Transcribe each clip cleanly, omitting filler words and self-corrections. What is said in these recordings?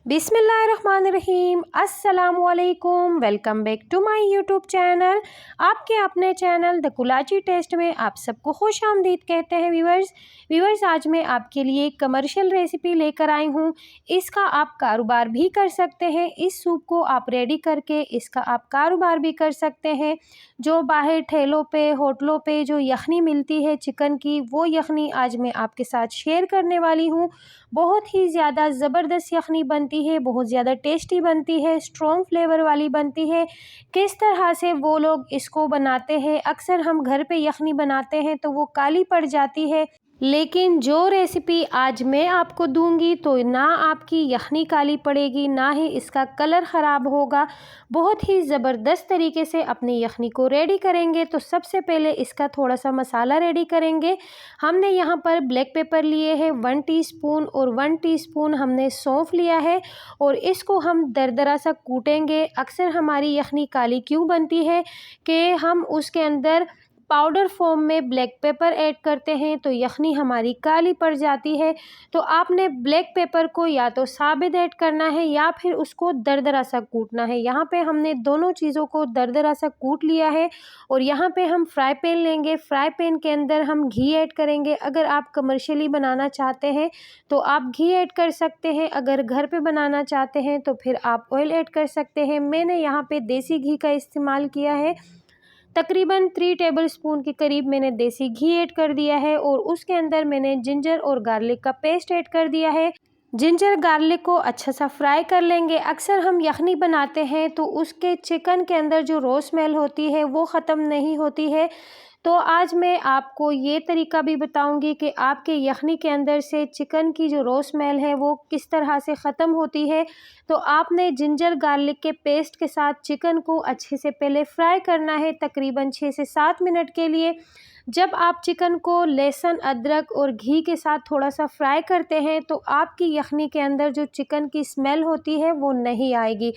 बिस्मिल्लाहिर्रहमानिर्रहीम, अस्सलामुअलैकुम। Welcome back to my YouTube channel. आपके अपने चैनल द कुलाची टेस्ट में आप सबको खुश आमदीद कहते हैं। व्यूवर्स आज मैं आपके लिए एक कमर्शियल रेसिपी लेकर आई हूँ। इसका आप कारोबार भी कर सकते हैं। इस सूप को आप रेडी करके इसका आप कारोबार भी कर सकते हैं। जो बाहर ठेलों पे होटलों पे जो यखनी मिलती है चिकन की, वो यखनी आज मैं आपके साथ शेयर करने वाली हूँ। बहुत ही ज़्यादा ज़बरदस्त यखनी बनती है, बहुत ज़्यादा टेस्टी बनती है, स्ट्रॉन्ग फ्लेवर वाली बनती है। किस तरह से वो लोग इसको बनाते हैं, अक्सर हम घर पे यखनी बनाते हैं तो वो काली पड़ जाती है, लेकिन जो रेसिपी आज मैं आपको दूंगी तो ना आपकी यखनी काली पड़ेगी, ना ही इसका कलर ख़राब होगा। बहुत ही ज़बरदस्त तरीके से अपनी यखनी को रेडी करेंगे। तो सबसे पहले इसका थोड़ा सा मसाला रेडी करेंगे। हमने यहाँ पर ब्लैक पेपर लिए हैं 1 टीस्पून और 1 टीस्पून हमने सौंफ लिया है और इसको हम दरदरा सा कूटेंगे। अक्सर हमारी यखनी काली क्यों बनती है कि हम उसके अंदर पाउडर फॉर्म में ब्लैक पेपर ऐड करते हैं तो यखनी हमारी काली पड़ जाती है। तो आपने ब्लैक पेपर को या तो साबित ऐड करना है या फिर उसको दरदरा सा कूटना है। यहाँ पे हमने दोनों चीज़ों को दरदरा सा कूट लिया है और यहाँ पे हम फ्राई पैन लेंगे। फ्राई पैन के अंदर हम घी ऐड करेंगे। अगर आप कमर्शियली बनाना चाहते हैं तो आप घी ऐड कर सकते हैं, अगर घर पे बनाना चाहते हैं तो फिर आप ऑयल ऐड कर सकते हैं। मैंने यहाँ पे देसी घी का इस्तेमाल किया है। तकरीबन 3 टेबलस्पून के करीब मैंने देसी घी ऐड कर दिया है और उसके अंदर मैंने जिंजर और गार्लिक का पेस्ट ऐड कर दिया है। जिंजर गार्लिक को अच्छा सा फ्राई कर लेंगे। अक्सर हम यखनी बनाते हैं तो उसके चिकन के अंदर जो रॉ स्मेल होती है वो ख़त्म नहीं होती है। तो आज मैं आपको ये तरीका भी बताऊंगी कि आपके यखनी के अंदर से चिकन की जो रॉ स्मेल है वो किस तरह से ख़त्म होती है। तो आपने जिंजर गार्लिक के पेस्ट के साथ चिकन को अच्छे से पहले फ्राई करना है, तकरीबन 6 से 7 मिनट के लिए। जब आप चिकन को लहसुन अदरक और घी के साथ थोड़ा सा फ्राई करते हैं तो आपकी यखनी के अंदर जो चिकन की स्मेल होती है वो नहीं आएगी।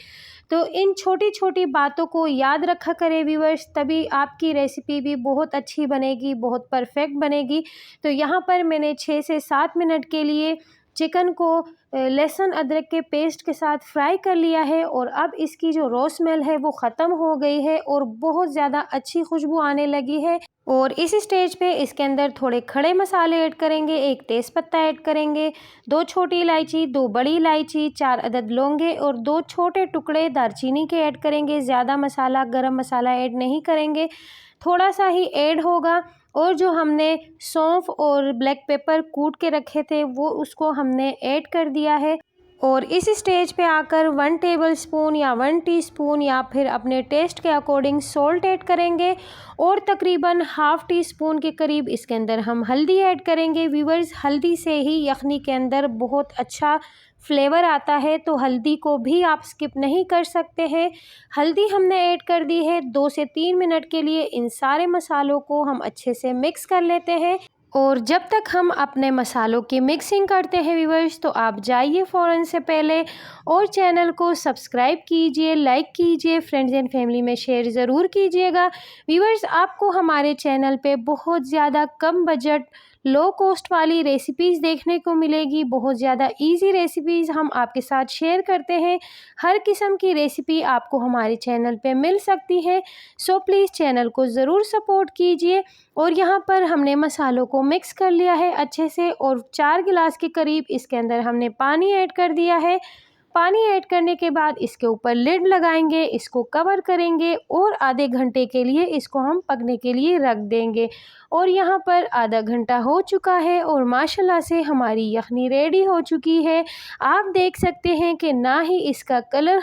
तो इन छोटी छोटी बातों को याद रखा करें व्यूअर्स, तभी आपकी रेसिपी भी बहुत अच्छी बनेगी, बहुत परफेक्ट बनेगी। तो यहाँ पर मैंने 6 से 7 मिनट के लिए चिकन को लहसुन अदरक के पेस्ट के साथ फ्राई कर लिया है और अब इसकी जो रॉ स्मेल है वो ख़त्म हो गई है और बहुत ज़्यादा अच्छी खुशबू आने लगी है। और इस स्टेज पे इसके अंदर थोड़े खड़े मसाले ऐड करेंगे। 1 तेज़पत्ता ऐड करेंगे, 2 छोटी इलायची, 2 बड़ी इलायची, 4 अदद लौंगे और 2 छोटे टुकड़े दालचीनी के ऐड करेंगे। ज़्यादा मसाला गरम मसाला ऐड नहीं करेंगे, थोड़ा सा ही ऐड होगा। और जो हमने सौंफ और ब्लैक पेपर कूट के रखे थे वो उसको हमने ऐड कर दिया है। और इस स्टेज पे आकर 1 टेबलस्पून या 1 टीस्पून या फिर अपने टेस्ट के अकॉर्डिंग सॉल्ट ऐड करेंगे और तकरीबन ½ टीस्पून के करीब इसके अंदर हम हल्दी ऐड करेंगे। व्यूअर्स, हल्दी से ही यखनी के अंदर बहुत अच्छा फ्लेवर आता है, तो हल्दी को भी आप स्किप नहीं कर सकते हैं। हल्दी हमने ऐड कर दी है। 2 से 3 मिनट के लिए इन सारे मसालों को हम अच्छे से मिक्स कर लेते हैं। और जब तक हम अपने मसालों की मिक्सिंग करते हैं व्यूअर्स, तो आप जाइए फ़ौरन से पहले और चैनल को सब्सक्राइब कीजिए, लाइक कीजिए, फ्रेंड्स एंड फैमिली में शेयर ज़रूर कीजिएगा। व्यूअर्स, आपको हमारे चैनल पे बहुत ज़्यादा कम बजट लो कॉस्ट वाली रेसिपीज़ देखने को मिलेगी। बहुत ज़्यादा इजी रेसिपीज़ हम आपके साथ शेयर करते हैं। हर किस्म की रेसिपी आपको हमारे चैनल पे मिल सकती है। सो प्लीज़ चैनल को ज़रूर सपोर्ट कीजिए। और यहाँ पर हमने मसालों को मिक्स कर लिया है अच्छे से और 4 गिलास के करीब इसके अंदर हमने पानी ऐड कर दिया है। पानी ऐड करने के बाद इसके ऊपर लिड लगाएंगे, इसको कवर करेंगे और आधे घंटे के लिए इसको हम पकने के लिए रख देंगे। और यहाँ पर आधा घंटा हो चुका है और माशाल्लाह से हमारी यखनी रेडी हो चुकी है। आप देख सकते हैं कि ना ही इसका कलर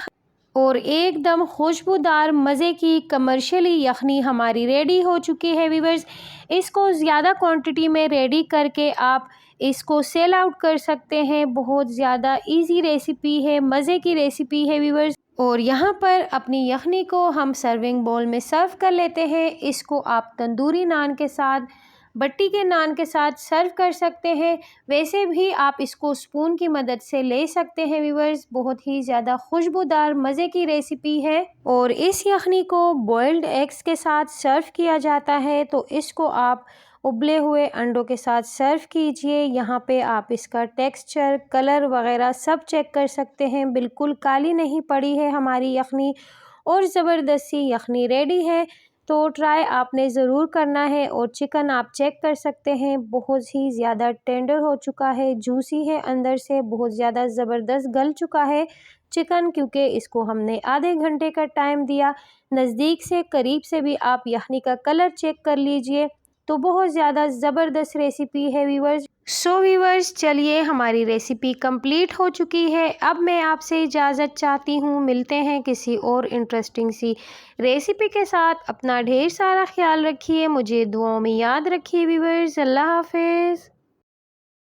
और एकदम खुशबूदार मज़े की कमर्शियली यखनी हमारी रेडी हो चुकी है। व्यूअर्स, इसको ज़्यादा क्वांटिटी में रेडी करके आप इसको सेल आउट कर सकते हैं। बहुत ज़्यादा इजी रेसिपी है, मज़े की रेसिपी है व्यूअर्स। और यहाँ पर अपनी यखनी को हम सर्विंग बाउल में सर्व कर लेते हैं। इसको आप तंदूरी नान के साथ, बट्टी के नान के साथ सर्व कर सकते हैं। वैसे भी आप इसको स्पून की मदद से ले सकते हैं व्यूअर्स। बहुत ही ज़्यादा खुशबूदार मज़े की रेसिपी है और इस यखनी को बॉइल्ड एग्स के साथ सर्व किया जाता है। तो इसको आप उबले हुए अंडों के साथ सर्व कीजिए। यहाँ पे आप इसका टेक्सचर, कलर वगैरह सब चेक कर सकते हैं। बिल्कुल काली नहीं पड़ी है हमारी यखनी और ज़बरदस्त सी यखनी रेडी है। तो ट्राई आपने ज़रूर करना है। और चिकन आप चेक कर सकते हैं, बहुत ही ज़्यादा टेंडर हो चुका है, जूसी है, अंदर से बहुत ज़्यादा ज़बरदस्त गल चुका है चिकन, क्योंकि इसको हमने आधे घंटे का टाइम दिया। नज़दीक से करीब से भी आप यखनी का कलर चेक कर लीजिए। तो बहुत ज़्यादा ज़बरदस्त रेसिपी है व्यूवर्स। सो व्यूवर्स, चलिए हमारी रेसिपी कंप्लीट हो चुकी है। अब मैं आपसे इजाज़त चाहती हूँ। मिलते हैं किसी और इंटरेस्टिंग सी रेसिपी के साथ। अपना ढेर सारा ख्याल रखिए, मुझे दुआओं में याद रखिए व्यूवर्स। अल्लाह हाफिज़।